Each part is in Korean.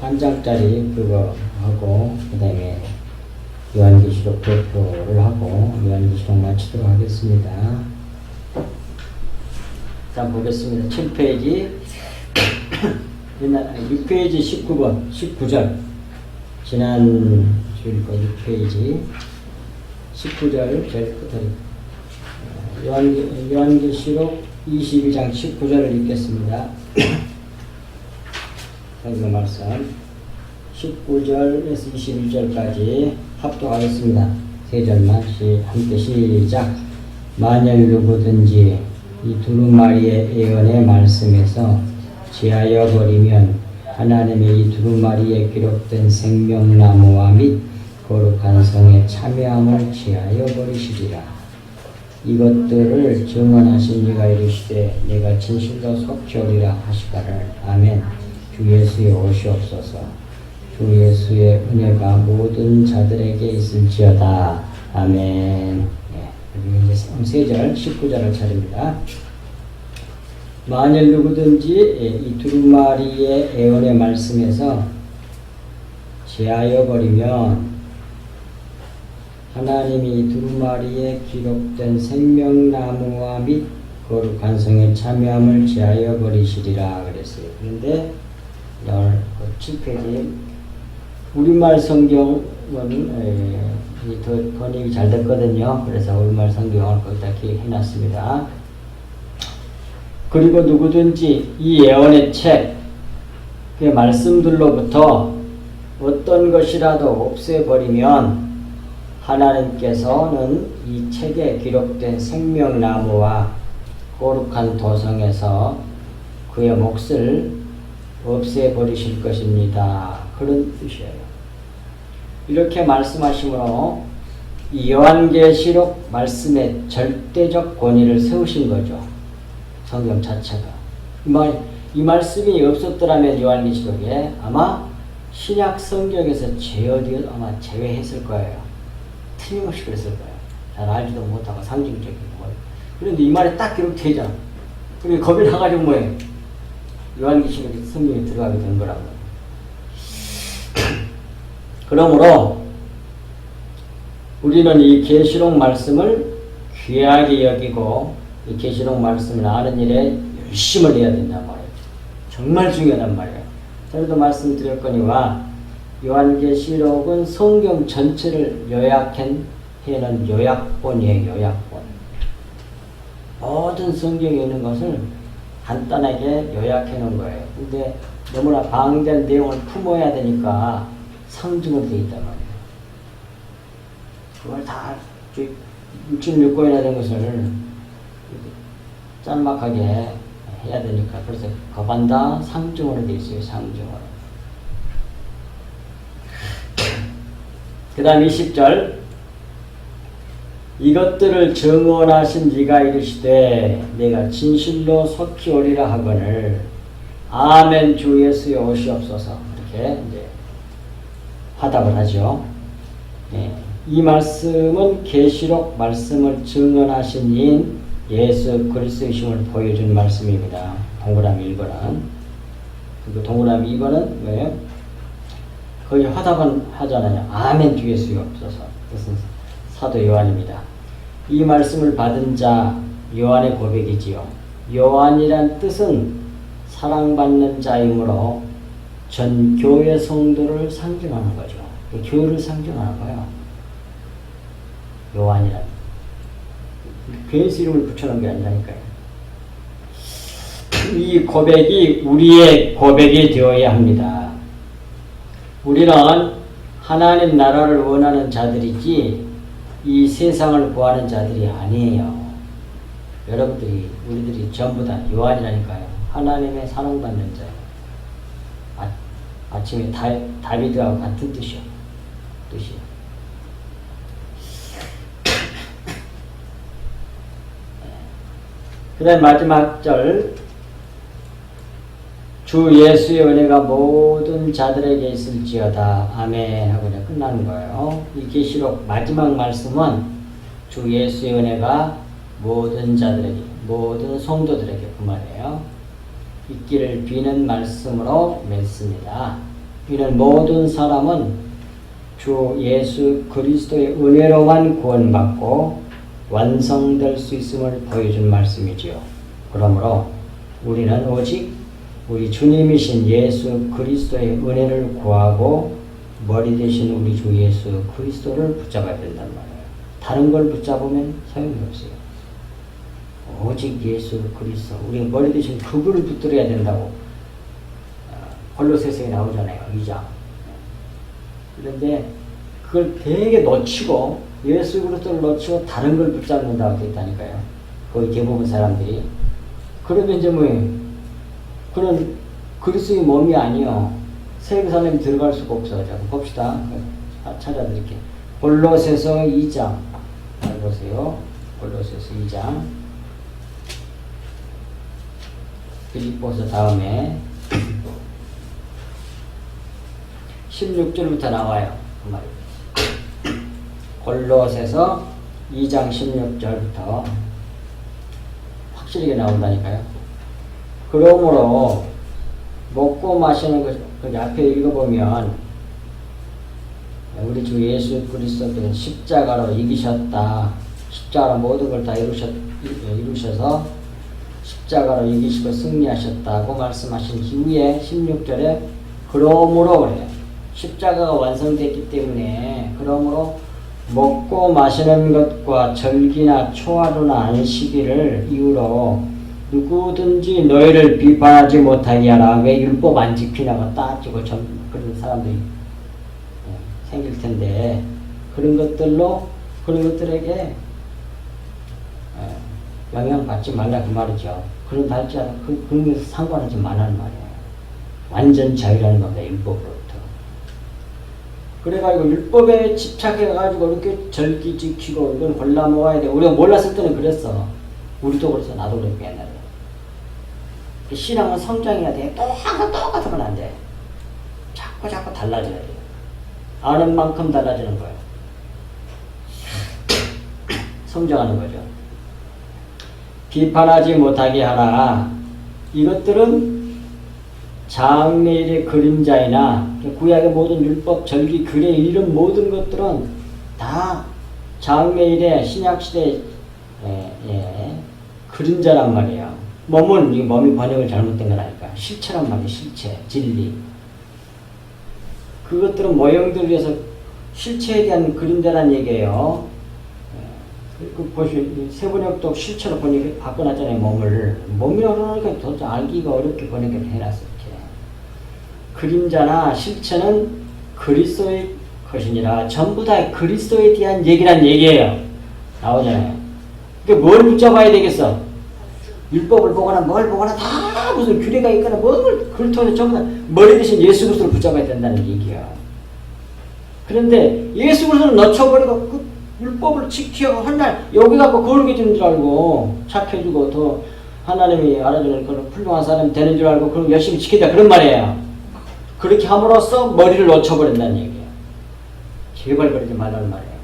한 장짜리 그거 하고 그 다음에 요한계시록 도표를 하고 요한계시록 마치도록 하겠습니다. 자, 보겠습니다. 7페이지 6페이지 19번 19절 지난 주일 거 6페이지 19절 제일 끝에 요한계시록 22장 19절을 읽겠습니다. 성경 말씀 19절에서 21절까지 합독하겠습니다. 세 절만 함께 시작. 만일 누구든지 이 두루마리의 예언의 말씀에서 제하여 버리면 하나님의 이 두루마리에 기록된 생명나무와 및 거룩한 성에 참여함을 제하여 버리시리라. 이것들을 증언하신 이가 이르시되 내가 진실로 속히 오리라 하시거늘. 아멘. 주 예수의 오시옵소서. 주 예수의 은혜가 모든 자들에게 있을지어다. 아멘. 그리고 이제 3절 19절을 차립니다. 만일 누구든지 이 두루마리의 예언의 말씀에서 제하여 버리면 하나님이 두루마리에 기록된 생명나무와 및 거룩한 성에 참여함을 제하여 버리시리라 그랬어요. 그런데 오늘 7페이지 우리말 성경은 더 번역이 잘 됐거든요. 그래서 우리말 성경을 거기다 해놨습니다. 그리고 누구든지 이 예언의 책, 그 말씀들로부터 어떤 것이라도 없애버리면 하나님께서는 이 책에 기록된 생명나무와 거룩한 도성에서 그의 몫을 없애버리실 것입니다. 그런 뜻이에요. 이렇게 말씀하시므로 이 요한계시록 말씀에 절대적 권위를 세우신 거죠. 성경 자체가. 이 말씀이 없었더라면 요한계시록에 아마 신약 성경에서 아마 제외했을 거예요. 틀림없이 그랬을 거예요. 잘 알지도 못하고 상징적인 거. 그런데 이 말이 딱 기록되잖아. 그리고 겁이 나가지고 뭐예요? 요한계시록에 성경에 들어가게 된 거라고. 그러므로 우리는 이 계시록 말씀을 귀하게 여기고 이 계시록 말씀을 아는 일에 열심을 해야 된단 말이에요. 정말 중요하단 말이에요. 전에도 말씀드렸거니와 요한계시록은 성경 전체를 요약해놓은 요약본이에요. 요약본. 모든 성경에 있는 것을 간단하게 요약해놓은 거예요. 근데 너무나 방대한 내용을 품어야 되니까 상징으로 되어 있단 말이에요. 그걸 다 66권이나 된 것을 짤막하게 해야 되니까 그래서 거반다 상징으로 되어 있어요. 상징으로. 그 다음 20절 이것들을 증언하신 이가 이르시되 내가 진실로 속히 오리라 하거늘. 아멘. 주 예수의 오시옵소서. 이렇게 이제 화답을 하죠. 네. 이 말씀은 계시록 말씀을 증언하신 이인 예수 그리스도이심을 보여준 말씀입니다. 동그라미 1번은. 그리고 동그라미 2번은 뭐예요? 거기 화답은 하잖아요. 아멘. 주 예수의 없어서. 그것은 사도 요한입니다. 이 말씀을 받은 자 요한의 고백이지요. 요한이란 뜻은 사랑받는 자이므로 전 교회 성도를 상징하는 거죠. 교회를 상징하는 거예요. 요한이란 교회에서 이름을 붙여놓은 게 아니라니까요. 이 고백이 우리의 고백이 되어야 합니다. 우리는 하나님 나라를 원하는 자들이지 이 세상을 구하는 자들이 아니에요. 여러분들이 우리들이 전부 다 요한이라니까요. 하나님의 사랑받는 자. 아침에 다비드하고 같은 뜻이요. 그 다음 마지막 절 주 예수의 은혜가 모든 자들에게 있을지어다. 아멘 하고 이제 끝나는 거예요. 이 계시록 마지막 말씀은 주 예수의 은혜가 모든 자들에게, 모든 성도들에게 그 말이에요. 있기를 비는 말씀으로 맺습니다. 이는 모든 사람은 주 예수 그리스도의 은혜로만 구원받고 완성될 수 있음을 보여준 말씀이지요. 그러므로 우리는 오직 우리 주님이신 예수 그리스도의 은혜를 구하고 머리 대신 우리 주 예수 그리스도를 붙잡아야 된단 말이에요. 다른 걸 붙잡으면 소용이 없어요. 오직 예수 그리스도, 우리 머리 대신 그분을 붙들어야 된다고 골로새서에 나오잖아요. 2장. 그런데 그걸 되게 놓치고 예수 그리스도를 놓치고 다른 걸 붙잡는다고 했다니까요. 거의 대부분 사람들이. 그러면 이제 그런 그리스도의 몸이 아니요. 세계 사람이 들어갈 수가 없어. 자, 봅시다. 찾아드릴게요. 골로새서 2장. 잘 보세요. 골로새서 2장. 빌립보서 다음에 16절부터 나와요. 그 말이에요. 골로새서 2장 16절부터 확실하게 나온다니까요. 그러므로 먹고 마시는 것, 거기 앞에 읽어보면 우리 주 예수 그리스도께서 십자가로 이기셨다. 십자가로 모든 걸 다 이루셔서 십자가로 이기시고 승리하셨다고 말씀하신 이후에 16절에 그러므로 그래요. 십자가가 완성됐기 때문에 그러므로 먹고 마시는 것과 절기나 초하루나 안식일을 이유로 누구든지 너희를 비판하지 못하게 하라. 왜 율법 안 지키냐고 따지고 그런 사람들이 생길 텐데 그런 것들에게 영향받지 말라 그 말이죠. 그런 것에 상관하지 말라는 말이에요. 완전 자유라는 겁니다. 율법으로부터. 그래가지고 율법에 집착해가지고 이렇게 절기 지키고 이건 골라 먹어야 돼. 우리가 몰랐을 때는 그랬어. 우리도 그랬어. 나도 그랬고 옛날에. 신앙은 성장해야 돼. 또 항상 똑같으면 안 돼. 자꾸 달라져야 돼. 아는 만큼 달라지는 거예요. 성장하는 거죠. 비판하지 못하게 하라. 이것들은 장래일의 그림자이나 구약의 모든 율법, 절기, 규례 이런 모든 것들은 다 장래일의 신약시대의 그림자란 말이에요. 몸이 번역을 잘못된 거라니까. 실체란 말이에요. 실체, 진리. 그것들은 모형들을 위해서 실체에 대한 그림자란 얘기예요. 보시 세번역도 실체로 바꿔놨잖아요. 몸이라고 그러니까 도대체 알기가 어렵게 번역을 해놨어. 이렇게. 그림자나 실체는 그리스도의 것이니라. 전부 다 그리스도에 대한 얘기란 얘기예요. 나오잖아요. 그러니까 뭘 붙잡아야 되겠어? 율법을 보거나 뭘 보거나 다 무슨 규례가 있거나 그걸 통해서 전부 다 머리 대신 예수 그리스도를 붙잡아야 된다는 얘기야. 그런데 예수 그리스도를 놓쳐버리고 그 율법을 지키고 한날 여기 갖고 거룩해 지는 줄 알고 착해지고 더 하나님이 알아주는 그런 훌륭한 사람이 되는 줄 알고 그럼 열심히 지키자 그런 말이에요. 그렇게 함으로써 머리를 놓쳐버린다는 얘기예요. 제발 그러지 말라는 말이에요.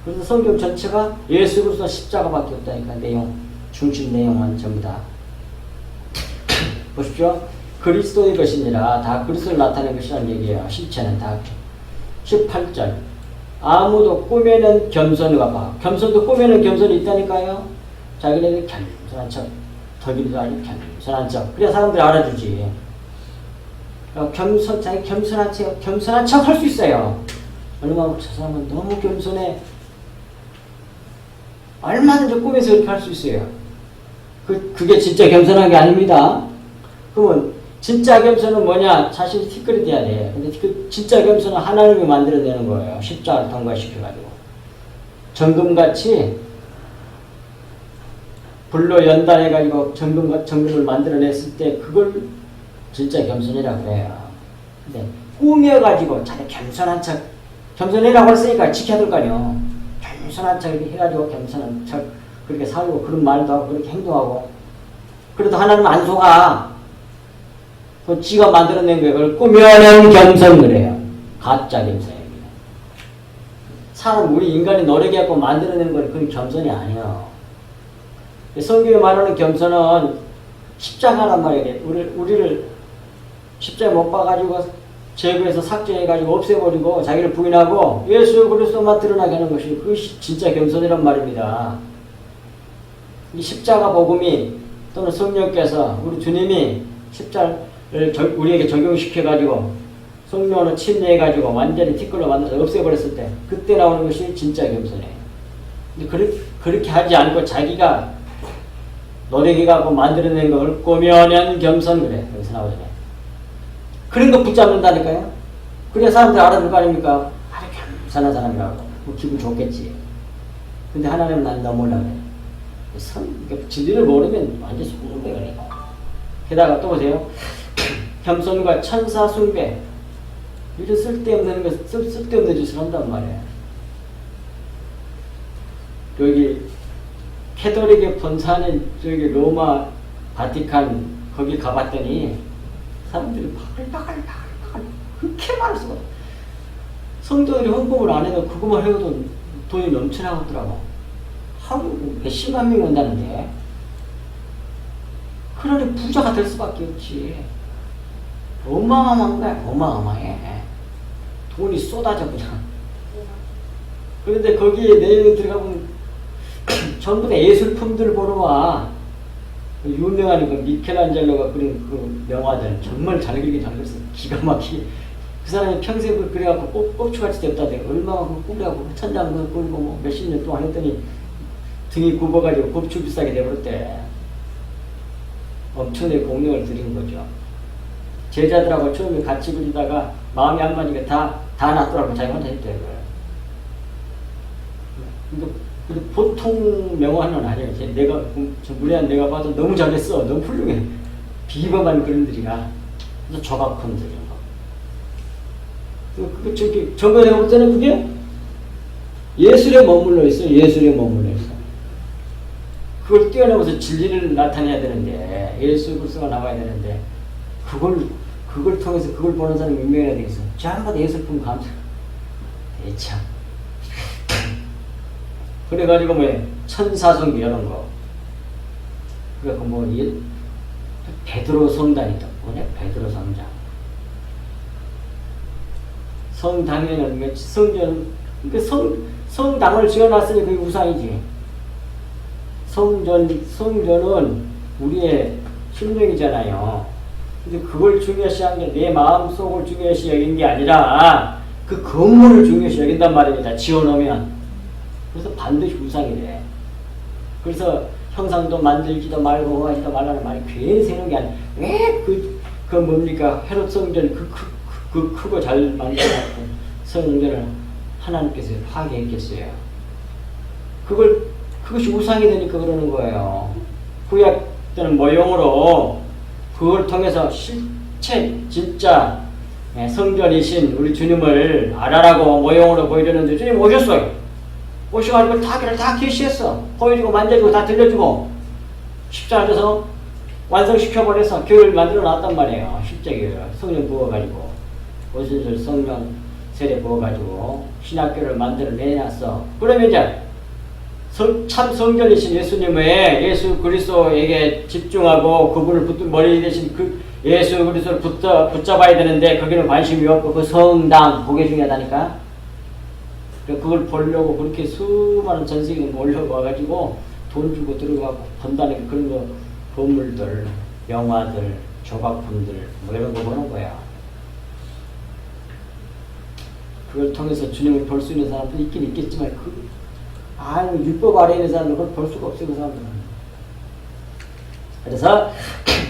그래서 성경 전체가 예수 그리스도 십자가밖에 없다니까. 중심 내용은 전부 다 보십시오. 그리스도의 것이니라. 다 그리스도를 나타낸 것이라는 얘기예요. 실체는 다. 18절 아무도 꿈에는 겸손을 봐. 겸손도 꿈에는 겸손이 있다니까요. 자기네들 겸손한 척, 덕이도 아니고 겸손한 척. 그래야 사람들이 알아주지. 자기 겸손한 척 할 수 있어요. 얼마나 저 사람은 너무 겸손해. 얼마든지 꿈에서 이렇게 할 수 있어요. 그게 진짜 겸손한 게 아닙니다. 그러면 진짜 겸손은 뭐냐? 자신이 티끌이 돼야 돼. 근데 그 진짜 겸손은 하나님이 만들어내는 거예요. 십자가를 통과시켜가지고. 정금같이 불로 연단해가지고 정금을 만들어냈을 때 그걸 진짜 겸손이라고 그래요. 근데 꾸며가지고 자기 겸손한 척, 겸손이라고 했으니까 지켜야 될 거 아니에요. 겸손한 척 이렇게 해가지고 겸손한 척 그렇게 살고 그런 말도 하고 그렇게 행동하고 그래도 하나님은 안 속아. 그 지가 만들어낸 거예요. 그걸 꾸며낸 겸손 그래요. 가짜 겸손입니다. 사람 우리 인간이 노력해 갖고 만들어낸 건 그건 겸손이 아니에요. 성경에 말하는 겸손은 십자가란 말이에요. 우리를 십자가에 못 박아가지고 제거해서 삭제해가지고 없애버리고 자기를 부인하고 예수 그리스도만 드러나게 하는 것이 그것이 진짜 겸손이란 말입니다. 이 십자가 복음이 또는 성령께서 우리 주님이 십자를 우리에게 적용시켜가지고 성령으로 침례해가지고 완전히 티끌로 만들어서 없애버렸을 때 그때 나오는 것이 진짜 겸손이에요. 근데 그렇게 하지 않고 자기가 노력해가고 만들어낸 걸 꼬면한 겸손 그래. 여기서 나오잖아요. 그런 거 붙잡는다니까요. 그래야 사람들 알아들 거 아닙니까? 아주 겸손한 사람이라고. 뭐 기분 좋겠지. 근데 하나님은 난 넘으려고 그래. 그러니까 진리를 모르면 완전 속는데 그래. 게다가 또 보세요. 겸손과 천사 숭배. 이런 쓸데없는 짓을 한단 말이에요. 여기 캐톨릭의 본사는 저기 로마 바티칸 거기 가봤더니 사람들이 바글바글 그렇게 많을 수가 없어. 성도들이 헌금을 안 해도 그것만 해도 돈이 넘쳐나겠더라고. 하루 몇십만 명이 온다는데. 그러니 부자가 될 수밖에 없지. 어마어마한 거야. 어마어마해. 돈이 쏟아져 그냥. 그런데 거기에 내용이 들어가보면 전부 다 예술품들을 보러 와. 유명한 그 미켈란젤로가 그린 그 명화들 정말 잘 그리긴 잘 그렸어. 기가 막히게. 그 사람이 평생 그래갖고 꼽추같이 됐다대. 얼마나 그 꾸려갖고 천장 꾸리고 뭐 몇십 년 동안 했더니 등이 굽어가지고 곱추 비싸게 돼버렸대. 엄청나게 공력을 들인 거죠. 제자들하고 처음에 같이 그리다가 마음이 안 맞으니까 다 놨더라고. 자기 혼자 했대. 근데 보통 명화는 아니에요. 무례한 내가 봐도 너무 잘했어. 너무 훌륭해. 비범한 그림들이야. 그래서 조각품들 이런 거. 그 저기 저거 내가 볼 때는 그게 예술에 머물러 있어. 예술에 머물러 있어. 그걸 뛰어넘어서 진리를 나타내야 되는데 예수 그리스도가 나와야 되는데 그걸 통해서 그걸 보는 사람이 유명해야 되겠어. 전부 다 예술품 감상. 참. 그래가지고 천사성기 이런 거. 그래갖고 베드로 성당이 떴구네. 베드로 성당. 성당에는 성당을 지어놨으니 그게 우상이지. 성전은 우리의 심령이잖아요. 근데 그걸 중요시한 게 내 마음속을 중요시 여긴 게 아니라 그 건물을 중요시 여긴단 말입니다. 지어놓으면. 그래서 반드시 우상이래. 그래서 형상도 만들지도 말고 하지도 말라는 말이 괜히 세는 게 아니야. 왜 그 뭡니까? 헤롯 성전 그 크고 잘 만들어놨던 성전을 하나님께서 파괴했겠어요. 그것이 우상이 되니까 그러는 거예요. 구약 때는 모형으로 그걸 통해서 실체 진짜 성전이신 우리 주님을 알아라고 모형으로 보여주는데 주님 오셨어요. 오셔가지고 다 계시했어. 보여주고 만져주고 다 들려주고 십자가 져서 완성시켜버려서 교회를 만들어 놨단 말이에요. 십자교회를 성령 부어가지고 오순절 성령 세례 부어가지고 신학교를 만들어 내놨어. 그러면 이제 참 성전이신 예수님의 예수 그리스도에게 집중하고 그분을 머리 대신 그 예수 그리스도를 붙잡아야 되는데 거기는 관심이 없고 그 성당 그게 중요하다니까. 그걸 보려고 그렇게 수많은 전 세계에 몰려와가지고 돈 주고 들어가고 본다는 그런 거 건물들, 영화들, 조각품들 뭐 이런 거 보는 거야. 그걸 통해서 주님을 볼 수 있는 사람도 있긴 있겠지만 율법 아래에 있는 사람들은 그걸 볼 수가 없어요. 그 사람들은. 그래서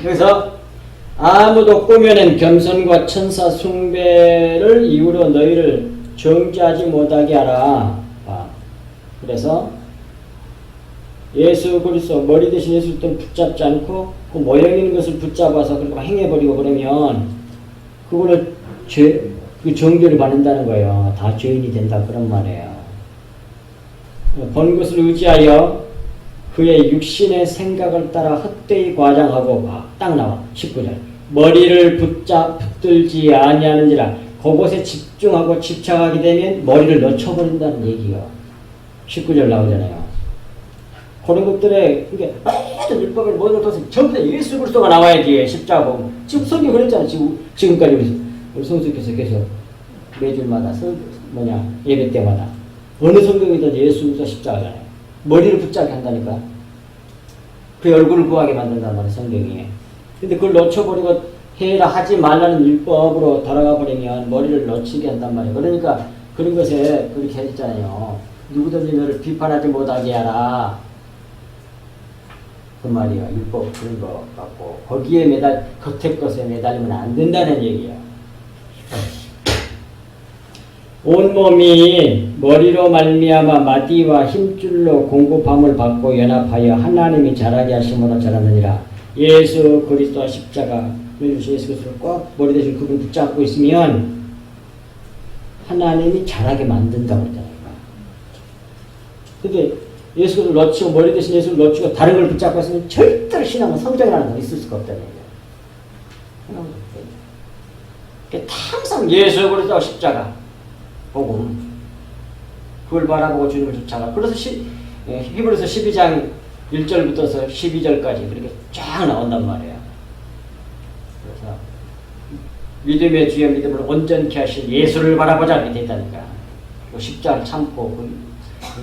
여기서 아무도 꾸며낸 겸손과 천사 숭배를 이유로 너희를 정죄하지 못하게 하라. 그래서 예수 그리스도 머리 대신 예수 그리스도를 붙잡지 않고 그 모형 있는 것을 붙잡아서 그렇게 행해버리고 그러면 그거를 그 정죄를 받는다는 거예요. 다 죄인이 된다 그런 말이에요. 본 것을 의지하여 그의 육신의 생각을 따라 헛되이 과장하고 딱 나와 19절 머리를 붙들지 아니하는지라 그곳에 집중하고 집착하게 되면 머리를 놓쳐버린다는 얘기가 19절 나오잖아요. 그런 것들에 그게 모든 율법을 모든 것을 전부 다 예수 그리스도가 나와야지. 십자가 보면 지금 성경 그랬잖아. 지금까지 우리 성수께서 계속 매주마다 예배 때마다 어느 성경이든 예수 그리스도 십자가잖아요. 머리를 붙잡게 한다니까. 그 얼굴을 구하게 만든단 말이에요, 성경이. 근데 그걸 놓쳐버리고 해라 하지 말라는 율법으로 돌아가 버리면 머리를 놓치게 한단 말이에요. 그러니까 그런 것에 그렇게 했잖아요. 누구든지 너를 비판하지 못하게 하라. 그 말이야. 율법 그런 거 갖고 거기에 겉에 것에 매달리면 안 된다는 얘기야. 온몸이 머리로 말미암아 마디와 힘줄로 공급함을 받고 연합하여 하나님이 자라게 하심으로 자라느니라. 예수 그리스도와 십자가 예수 그리스도를 꼭 머리 대신 그분 붙잡고 있으면 하나님이 자라게 만든다고 그러잖아요. 근데 예수를 놓치고 머리 대신 예수를 놓치고 다른 걸 붙잡고 있으면 절대로 신앙은 성장이라는 건 있을 수가 없다는 얘기예요. 그러니까 항상 예수 그리스도와 십자가 복음 그걸 바라보고 주님을 쫓아가. 그래서 히브리서 12장 1절부터 12절까지 그렇게 쫙 나온단 말이에요. 그래서 믿음의 주여 믿음을 온전케 하신 예수를 바라보자 이렇게 됐다니까. 십자가를 참고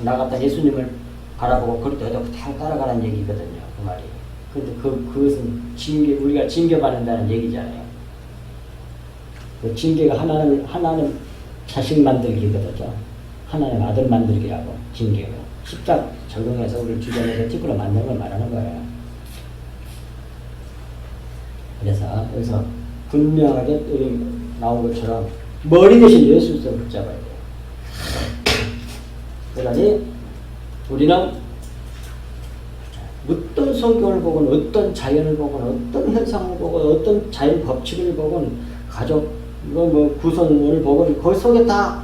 나갔다 예수님을 바라보고 그렇게 다 따라가는 얘기거든요. 그 말이. 근데 그것은 우리가 징계받는다는 얘기잖아요. 그 징계가 하나님 자식 만들기거든요. 하나님 아들 만들기라고 징계가. 십자가 적용해서 우리를 주변에서 티끌로 만드는 걸 말하는 거예요. 그래서 여기서 분명하게 나온 것처럼 머리 대신 예수 그리스도를 붙잡아야 돼요. 그러니 우리는 어떤 성경을 보건 어떤 자연을 보건 어떤 현상을 보건 어떤 자연 법칙을 보건 가족 구성을 보건 그 속에 다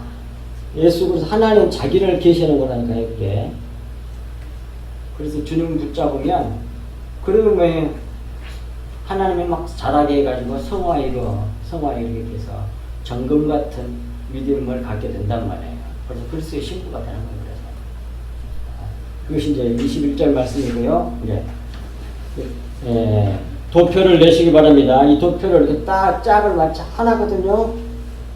예수 그리스도 하나님 자기를 계시하는 거라니까요. 그게. 그래서 주님 붙잡으면 그러면 하나님이 막 자라게 해가지고 성화이게 해서 정금 같은 믿음을 갖게 된단 말이에요. 그래서 그리스도의 신부가 되는 거예요. 그것이 이제 21절 말씀이고요. 도표를 내시기 바랍니다. 이 도표를 이렇게 딱 짝을 맞춰 하나거든요.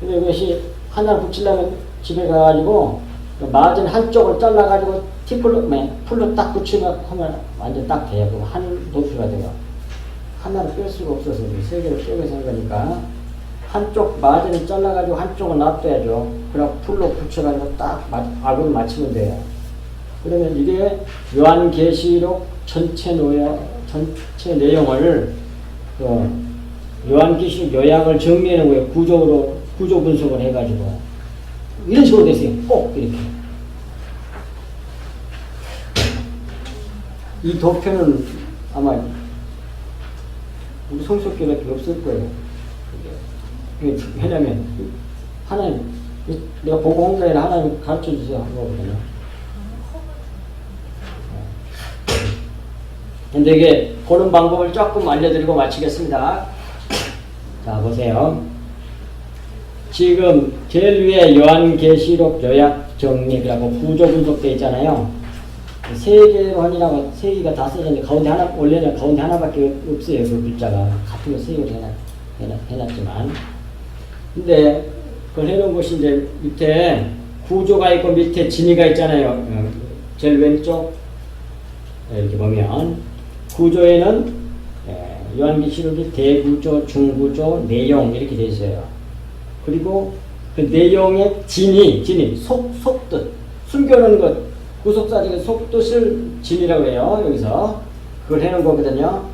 근데 이것이 하나를 붙이려면 집에 가가지고 마진 한쪽을 잘라가지고 풀로 딱 붙이면 하면 완전 딱 돼요. 그럼 한 도표가 돼요. 하나를 뺄 수가 없어서 세 개를 쪼개서 한 거니까 한쪽 마진을 잘라가지고 한쪽을 놔둬야죠. 그럼 풀로 붙여가지고 딱 악을 맞추면 돼요. 그러면 이게 요한계시록 전체 내용을 요한계시록 요약을 정리하는 거예요. 구조 분석을 해가지고 이런 식으로 되세요. 꼭 이렇게. 이 도표는 아마 우리 성수교밖에 없을 거예요. 왜냐면 하나님 내가 보고 온 게 아니라 하나님 가르쳐 주세요 한 거거든요. 근데 이게 보는 방법을 조금 알려드리고 마치겠습니다. 자, 보세요. 지금 제일 위에 요한계시록 요약 정리라고 구조 분석되어 있잖아요. 세 개로 세 개가 다 써졌는데 가운데 하나, 원래는 가운데 하나밖에 없어요. 그 글자가. 같은 거 세 개로 해놨지만. 근데 그걸 해놓은 것이 이제 밑에 구조가 있고 밑에 진위가 있잖아요. 제일 왼쪽 이렇게 보면 구조에는 요한계시록이 대구조, 중구조, 내용 이렇게 되어 있어요. 그리고 그 내용의 진위, 속뜻, 숨겨놓은 것, 구속사적인 속뜻을 진위라고 해요. 여기서 그걸 해놓은 거거든요.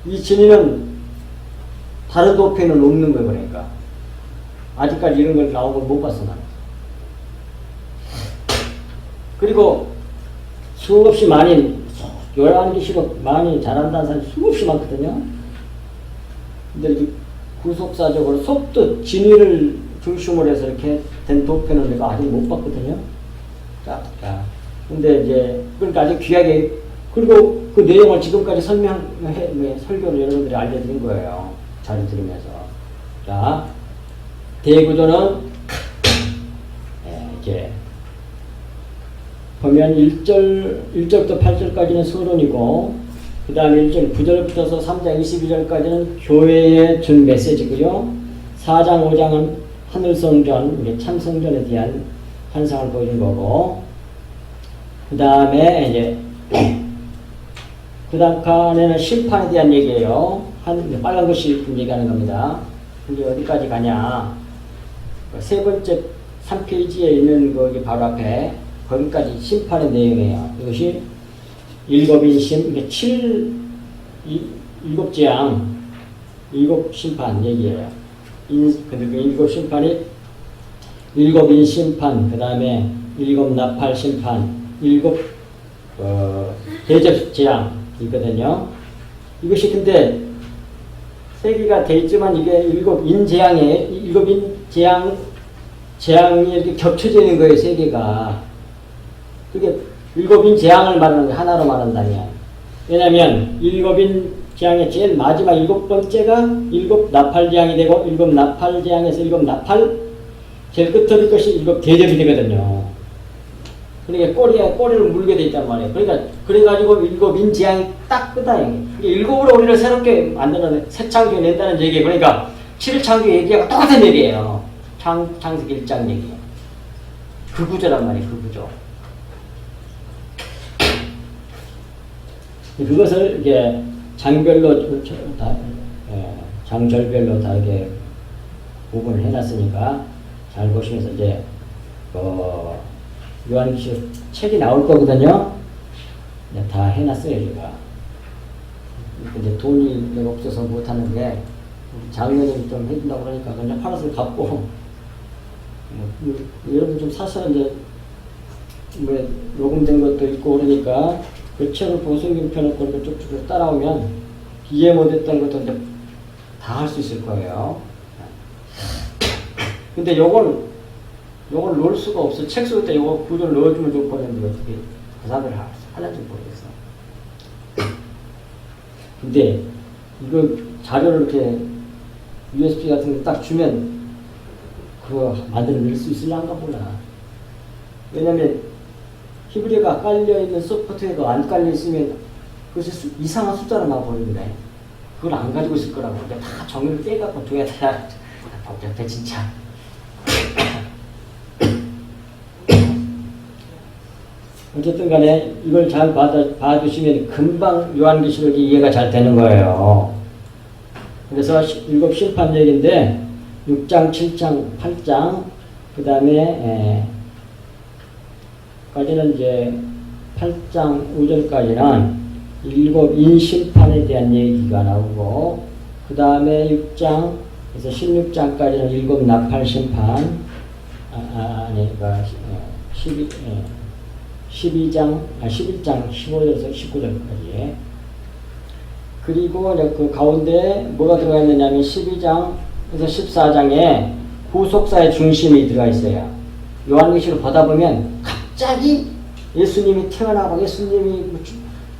이 진위는 다른 도표에는 없는 거예요. 그러니까 아직까지 이런 걸 나온 걸 못 봤어 나는. 그리고 수없이 많이 요한계시록 많이 잘한다는 사람이 수없이 많거든요. 근데 이렇게 구속사적으로 속뜻, 진위를 중심으로 해서 이렇게 된 도표는 내가 아직 못 봤거든요. 자. 근데 이제, 그러니까 아주 귀하게, 그리고 그 내용을 지금까지 설교를 여러분들이 알려드린 거예요. 잘 들으면서. 자, 대구조는, 이렇게, 보면 1절부터 8절까지는 서론이고 그 다음에 1절 9절부터서 3장 22절까지는 교회에 준 메시지고요. 4장 5장은 하늘성전, 참성전에 대한 환상을 보여준 거고, 그 다음에 이제 그 다음 칸에는 심판에 대한 얘기예요. 빨간 글씨 얘기하는 겁니다. 이게 어디까지 가냐? 세 번째 3페이지에 있는 거기 바로 앞에 거기까지 심판의 내용이에요. 이것이 일곱인심, 이게 일곱 재앙, 일곱 심판 얘기예요. 근데 그 일곱 심판이 일곱인 심판, 그 다음에 일곱 나팔 심판, 일곱 대접 재앙이거든요. 이것이 근데 세 개가 돼 있지만 이게 일곱인 재앙에 일곱인 재앙이 이렇게 겹쳐져 있는 거예요. 세 개가. 그게 일곱인 재앙을 말하는 거 하나로 말한다면. 왜냐하면 일곱인 재앙의 제일 마지막 일곱 번째가 일곱 나팔 재앙이 되고 일곱 나팔 재앙에서 일곱 나팔 제일 끝터리 것이 일곱 대접이 되거든요. 그러니까 꼬리를 물게 돼 있단 말이에요. 그러니까 그래가지고 일곱인 재앙이 딱 끝다. 일곱으로 우리를 새롭게 만드는 새 창조해 낸다는 얘기예요. 그러니까 7일 창조 얘기가 똑같은 얘기예요. 창세기 1장 얘기. 그 구조란 말이에요. 그 구조. 그것을 이제 장별로 장절별로 다 이렇게 구분을 해놨으니까 잘 보시면서 이제 요한계시록 책이 나올 거거든요. 다 해놨어요, 제가. 근데 돈이 내가 없어서 못하는 게 장로님이 좀 해준다고 그러니까 그냥 팔아서 갚고 여러분 좀 사서 이제 뭐 녹음된 것도 있고 그러니까 그 책을 보고 성경 펴놓고 이렇게 쭉쭉 따라오면 이해 못했던 것도 이제 다 할 수 있을 거예요. 근데 요걸 넣을 수가 없어. 책 쓸 때 요거 구조를 넣어주면 좋을 뻔했는데 어떻게 그 사람을 하는지 모르겠어. 근데 이거 자료를 이렇게 USB 같은 거 딱 주면 그거 만들어낼 수 있을란가 몰라. 왜냐면 히브리어가 깔려있는 소프트웨어가 안 깔려있으면 그것이 이상한 숫자로 나와버리는데 그걸 안 가지고 있을 거라고. 그러니까 다 정의를 떼갖고 둬야 돼. 복잡해 진짜. 어쨌든 간에 이걸 잘 봐주시면 금방 요한계시록이 이해가 잘 되는 거예요. 그래서 일곱 심판 얘기인데 6장, 7장, 8장 그 다음에 까지는 이제 8장 5절까지는 일곱 인심판에 대한 얘기가 나오고 그 다음에 6장에서 16장까지는 일곱 나팔 심판 그러니까 11장 15절에서 19절까지. 그리고 그 가운데 뭐가 들어가 있느냐면 12장에서 14장에 구속사의 중심이 들어가 있어요. 요한계시록 보다 보면 갑자기 예수님이 태어나고 예수님이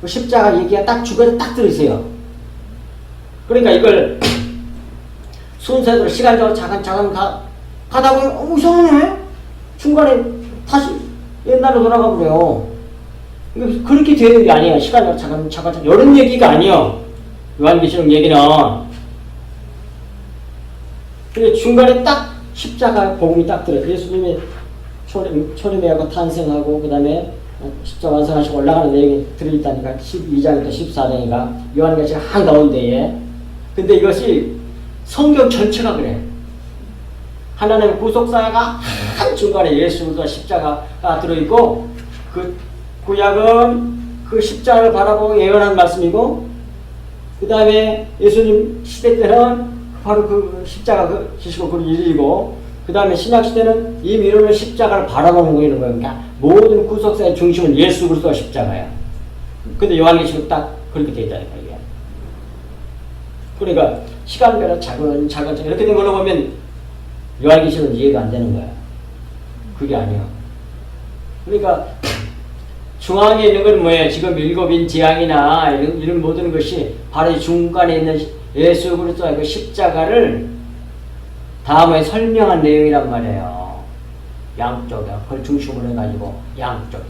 십자가 얘기가 딱 주변에 딱 들어있어요. 그러니까 이걸 순서대로 시간적으로 차근차근 가다 보면 이상하네? 중간에 다시 옛날로 돌아가 버려요. 그렇게 되는 게 아니에요. 시간적으로 차근차근 이런 얘기가 아니에요. 요한계시록 얘기는. 근데 중간에 딱 십자가 복음이 딱 들어요. 예수님이 초림하고 탄생하고 그 다음에 십자가 완성하시고 올라가는 내용이 들어있다니까 12장부터 14장이가 요한계시록 확 나온 데에. 근데 이것이 성경 전체가 그래. 하나님의 구속사가 한 중간에 예수가 십자가가 들어있고 그 구약은 그 십자가를 바라보고 예언한 말씀이고 그 다음에 예수님 시대 때는 바로 그 십자가 지시고 그 일이고 그 다음에 신약시대는 이 미로는 십자가를 바라보는 거이는 거예요. 그러니까 모든 구속사의 중심은 예수 그리스도가 십자가야. 근데 요한계시록 딱 그렇게 되어 있다니까 이게. 그러니까 시간별로 차근차근 이렇게 된 걸로 보면 요한계시록은 이해가 안 되는 거야. 그게 아니야. 그러니까 중앙에 있는 건 뭐예요? 지금 일곱인 재앙이나 이런 모든 것이 바로 이 중간에 있는 예수 그리스도의 그 십자가를 다음에 설명한 내용이란 말이에요. 양쪽에 그걸 중심으로 해가지고 양쪽,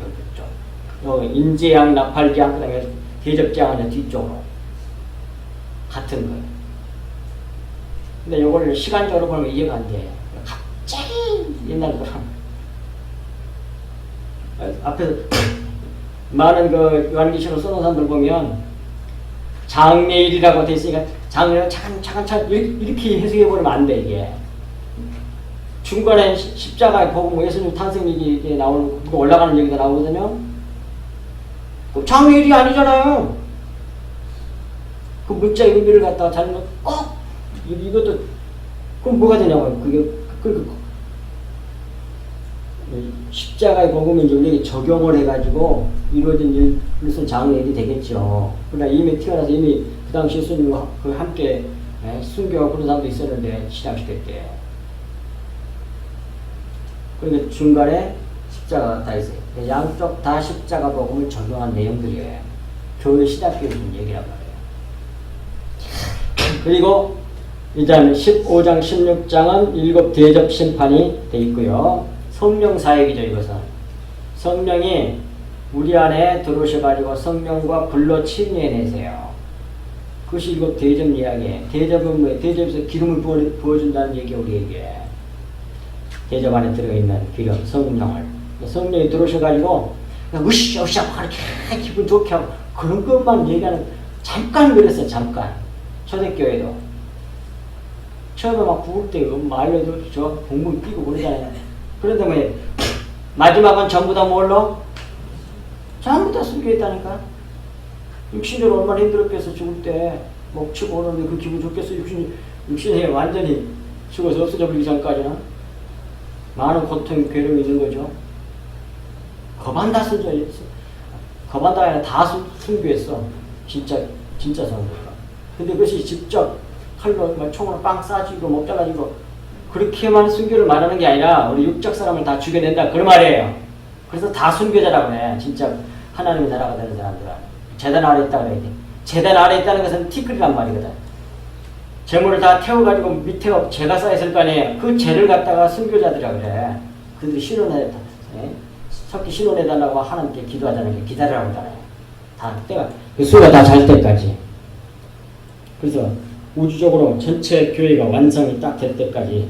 여기 인재양, 나팔재앙, 그 다음에 대접장하는 뒤쪽으로 같은 거예요. 근데 요걸 시간적으로 보면 이해가 안 돼. 갑자기 옛날처럼 앞에서 많은 그 요한계시록 써놓은 사람들 보면 장례일이라고 돼 있으니까 장례를 차근차근 이렇게 해석해버리면 안 돼. 이게 중간에 십자가에 보고 뭐 예수님 탄생 얘기 나오는 올라가는 얘기가 나오거든요. 그 장례일이 아니잖아요. 그 문자의 의미를 갖다가 잘못 꼭 이것도 그럼 뭐가 되냐고요. 그게 십자가의 복음이 이제 우리에게 적용을 해가지고 이루어진 일로서 장례일이 되겠죠. 그러나 이미 태어나서 이미 그 당시 예수님과 함께 순교하고 그런 사람도 있었는데 시작시킬 때. 그러니까 중간에 십자가가 다 있어요. 양쪽 다 십자가 복음을 적용한 내용들이에요. 교회 시작교회 얘기란 말이에요. 그리고 일단 15장, 16장은 일곱 대접 심판이 돼 있고요. 성령 사역이죠, 이것은. 성령이 우리 안에 들어오셔가지고 성령과 불로 침례해내세요. 그것이 일곱 대접 이야기예요. 대접은 뭐예요? 대접에서 기름을 부어준다는 얘기가 우리에게. 대접 안에 들어있는 기름, 성령을. 성령이 들어오셔가지고, 으쌰으쌰 막 이렇게 기분 좋게 하고, 그런 것만 얘기하는, 잠깐 그랬어요, 잠깐. 초대교회도. 처음에 막 구울 때, 말려도 저 공문 끼고 그러잖아요. 그런데 뭐, 마지막은 전부 다 뭘로? 전부 다 순교했다니까. 육신으로 얼마나 힘들었겠어, 죽을 때. 먹치고 오는데 그 기분 좋겠어, 육신이 완전히 죽어서 없어져 버리기 전까지는. 많은 고통, 괴로움이 있는 거죠. 거반 다 순교했어. 거반 다 아니라 다 순교했어. 진짜 성도가. 근데 그것이 직접 칼로 총으로 빵 쏴주고 목 잘라주고 그렇게만 순교를 말하는 게 아니라 우리 육적 사람을 다 죽여낸다 그런 말이에요. 그래서 다 순교자라고 해. 진짜 하나님의 나라가 되는 사람들은. 재단 아래 있다고 그래야 돼. 재단 아래 있다는 것은 티끌이란 말이거든. 재물을 다 태워가지고 밑에 재가 쌓여있을 거 아니에요. 그 재를 갖다가 순교자들이라고 그래. 그들이 신원해달라고, 석기 신원해달라고 하나님께 기도하자는 게 기다리라고 하잖아요. 다 때가, 그 수가 다 잘 때까지. 그래서 우주적으로 전체 교회가 완성이 딱 될 때까지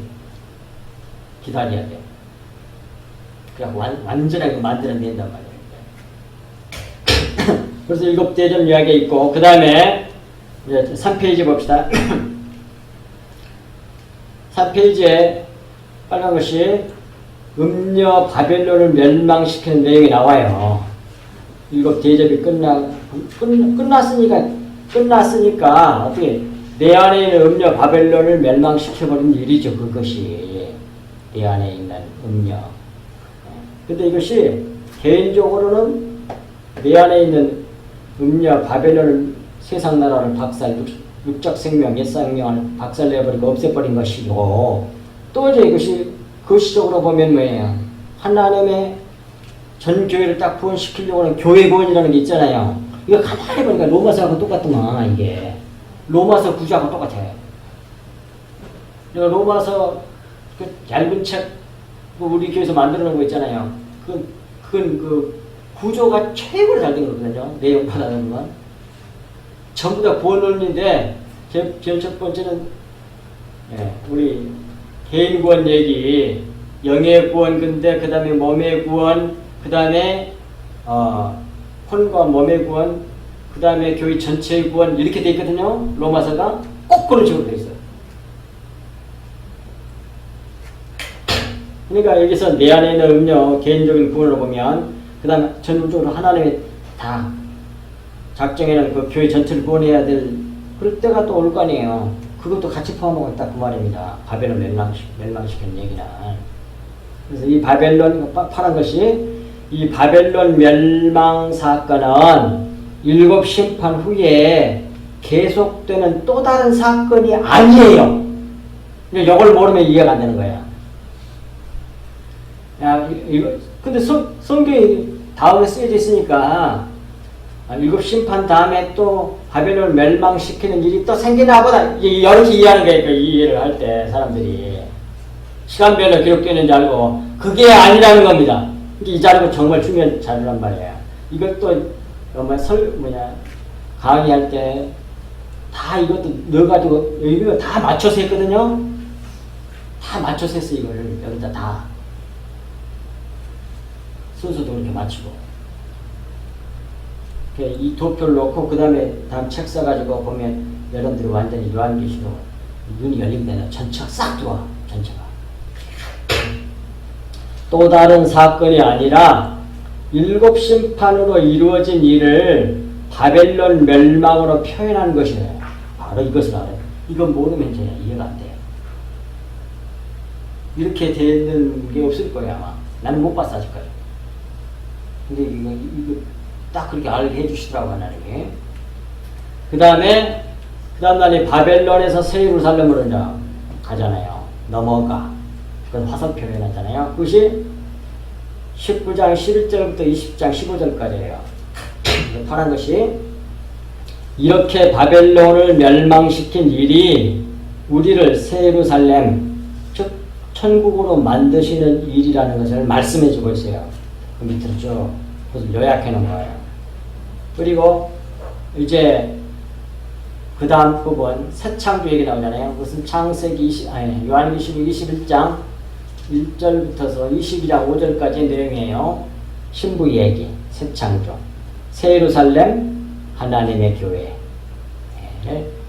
기다려야 돼. 그래갖고 완전하게 만들어낸단 말이에요. 그래서 일곱 대접 이야기가 있고, 그 다음에 이제 3페이지 봅시다. 3페이지에 빨간 것이 음녀 바벨론을 멸망시키는 내용이 나와요. 일곱 대접이 끝났으니까 어떻게 내 안에 있는 음녀 바벨론을 멸망시켜버린 일이죠. 그것이 내 안에 있는 음녀. 근데 이것이 개인적으로는 내 안에 있는 음녀 바벨론을 세상 나라를 육적 생명, 옛 생명을 박살내버리고 없애버린 것이고, 또 이제 이것이 거시적으로 보면 뭐예요? 하나님의 전 교회를 딱 구원시키려고 하는 교회 구원이라는 게 있잖아요. 이거 가만히 보니까 로마서하고 똑같더만, 이게. 로마서 9장하고 똑같아. 그러니까 로마서 그 얇은 책, 우리 교회에서 만들어 놓은 거 있잖아요. 그건 그 구조가 최고로 잘 된 거거든요. 내용보다는 건. 전부 다 구원론인데, 제일 첫 번째는, 우리 개인 구원 얘기, 영의 구원, 근데 그 다음에 몸의 구원, 그 다음에, 혼과 몸의 구원, 그 다음에 교회 전체의 구원, 이렇게 돼 있거든요. 로마서가 꼭 그런 식으로 돼 있어요. 그러니까 여기서 내 안에 있는 음료, 개인적인 구원을 보면, 그 다음에 전국적으로 하나님이 다 작정에는 그 교회 전체를 구원해야 될 그럴 때가 또 올 거 아니에요. 그것도 같이 포함하고 있다 그 말입니다. 바벨론 멸망시키는 얘기는. 그래서 이 바벨론 파란 것이 이 바벨론 멸망 사건은 일곱 심판 후에 계속되는 또 다른 사건이 아니에요. 이걸 모르면 이해가 안 되는 거야. 근데 성경이 다음에 쓰여져 있으니까 일곱 심판 다음에 또 바벨론을 멸망시키는 일이 또 생기나 보다. 이렇게 이해하는 거예요. 이해를 할 때 사람들이. 시간별로 기록되는 줄 알고 그게 아니라는 겁니다. 이 자료가 정말 중요한 자료란 말이에요. 이것도 정말 강의할 때 다 이것도 넣어가지고 이거 다 맞춰서 했거든요. 다 맞춰서 했어. 이거를 여기다 다 순서도 이렇게 맞추고 이 도표를 놓고 그 다음에 다음 책 써가지고 보면 여러분들이 완전히 요한계시록 눈이 열리게 되는 전체가 싹 들어와. 전체가 또 다른 사건이 아니라 일곱 심판으로 이루어진 일을 바벨론 멸망으로 표현한 것이에요. 바로 이것을 알아요. 이건 모르면 이제 이해가 안 돼요. 이렇게 되는 게 없을 거예요 아마. 나는 못 봤어 아직까지. 근데 이거 딱 그렇게 알게 해주시더라고 하나님이. 그 다음 날에 바벨론에서 새 예루살렘으로 이제 가잖아요. 넘어가. 그건 화살표 해놨잖아요. 그것이 19장 11절부터 20장 15절까지예요. 파란 것이 이렇게 바벨론을 멸망시킨 일이 우리를 새 예루살렘 즉 천국으로 만드시는 일이라는 것을 말씀해 주고 있어요. 그 밑으로 쭉 그것을 요약해 놓은 거예요. 그리고 이제 그 다음 부분 새 창조 얘기 나오잖아요. 그것은 창세기 요한계시록 21장 1절부터서 22장 5절까지의 내용이에요. 신부 얘기, 새 창조, 새 예루살렘, 하나님의 교회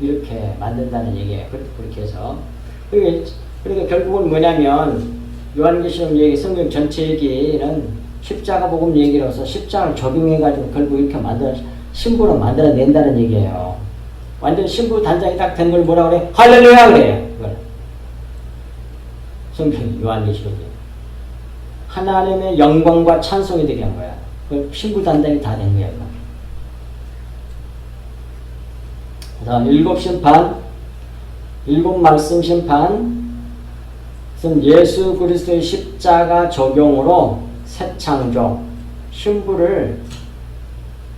이렇게 만든다는 얘기예요. 그렇게 해서 그러니까 결국은 뭐냐면 요한계시록 얘기, 성경 전체 얘기는 십자가 복음 얘기로서 십자가를 적용해가지고 결국 이렇게 신부로 만들어낸다는 얘기예요. 완전 신부 단장이 딱 된 걸 뭐라 그래? 할렐루야 그래요. 그걸. 성경 요한계시록이 하나님의 영광과 찬송이 되게 한 거야. 그 신부 단장이 다 된 거야. 다음 일곱 심판, 일곱 말씀 심판. 그것은 예수 그리스도의 십자가 적용으로 새 창조, 신부를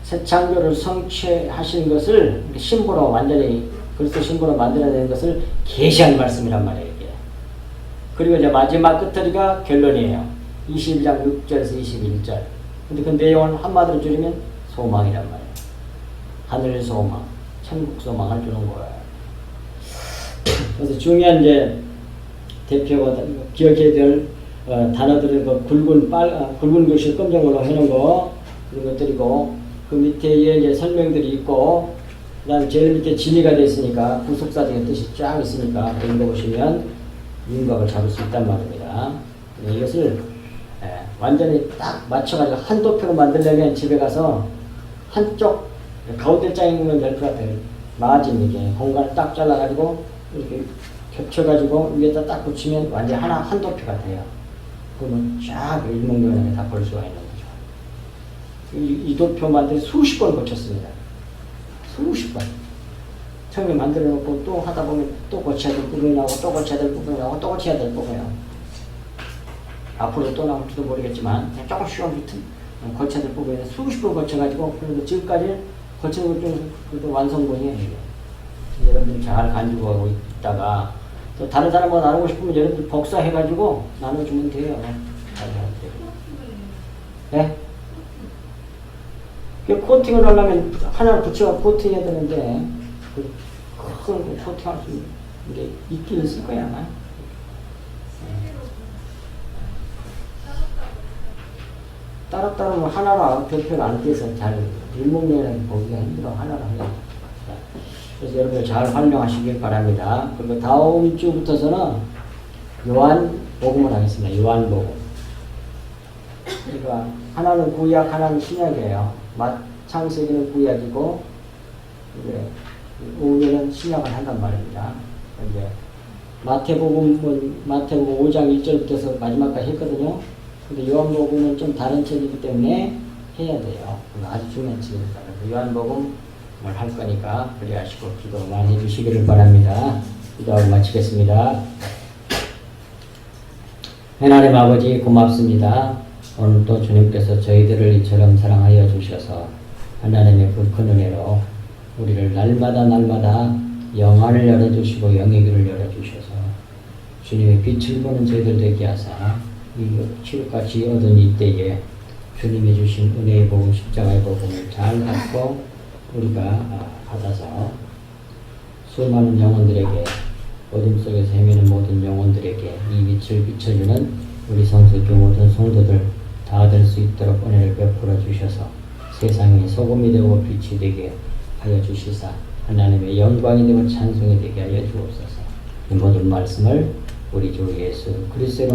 새 창조를 성취하신 것을 신부로 완전히 그리스도 신부로 만들어내는 것을 계시한 말씀이란 말이에요. 이게. 그리고 이제 마지막 끝터리가 결론이에요. 22장 6절에서 21절. 근데 그 내용을 한마디로 줄이면 소망이란 말이에요. 하늘 소망, 천국 소망을 주는 거예요. 그래서 중요한 이제 대표가 기억해야 될 단어들은 굵은 글씨 검정으로 해놓은 거 그런 것들이고 그 밑에 이제 설명들이 있고 그 다음에 제일 밑에 진리가 되어 있으니까 구속사적인 뜻이 쫙 있으니까 읽어보시면 윤곽을 잡을 수 있단 말입니다. 이것을 완전히 딱 맞춰가지고 한 도표로 만들려면 집에 가서 한쪽 가운데 장이면 될 것 같아요. 마진 이게 공간을 딱 잘라가지고 이렇게 겹쳐가지고 위에다 딱 붙이면 완전 한 도표가 돼요. 그러면 쫙 일목요연하게 다 볼 수가 있는 거죠. 이 도표 만들 수십 번 고쳤습니다. 수십 번. 처음에 만들어 놓고 또 하다 보면 또 고쳐야 될 부분이 나오고 또 고쳐야 될 부분이 나오고 또 고쳐야 될 부분이 나오고 앞으로 또 나올지도 모르겠지만 조금씩 고쳐야 될 부분이 수십 번 고쳐가지고 그래도 지금까지 고쳐서 좀 완성본이에요. 여러분들이 잘 간주하고 있다가 또 다른 사람하고 나누고 싶으면 여러분들 복사해가지고 나눠주면 돼요. 네? 코팅을 하려면 하나를 붙여 코팅해야 되는데 큰 코팅할 수 있는 게 있긴 있을 거야 아마. 따로따로 하나로 별표를 안 떼서 잘 일목요연하게 보기가 힘들어. 하나로 해야 그래서 여러분들 잘 활용하시길 바랍니다. 그리고 다음 주부터서는 요한복음을 하겠습니다. 요한복음. 그러니까 하나는 구약, 하나는 신약이에요. 창세기는 구약이고 오늘은 신약을 한단 말입니다. 이제 마태복음 5장 1절부터 마지막까지 했거든요. 근데 요한복음은 좀 다른 책이기 때문에 해야 돼요. 아주 중요한 책이니까. 요한복음을 할 거니까 그리하시고 기도 많이 해주시기를 바랍니다. 기도하고 마치겠습니다. 하나님 아버지 고맙습니다. 오늘도 주님께서 저희들을 이처럼 사랑하여 주셔서 하나님의 큰 은혜로 우리를 날마다 영안을 열어주시고 영의 귀를 열어주셔서 주님의 빛을 보는 저희들 되게 하사 이 칠흑같이 얻은 이때에 주님이 주신 은혜의 복음 십자가의 복음을 잘 갖고 우리가 받아서 수많은 영혼들에게 어둠 속에서 헤매는 모든 영혼들에게 이 빛을 비춰주는 우리 성수교 모든 성도들 다 될 수 있도록 은혜를 베풀어 주셔서 세상에 소금이 되고 빛이 되게 하여 주시사 하나님의 영광이 되고 찬송이 되게 하여 주옵소서. 이 모든 말씀을 우리 주 예수 그리스도로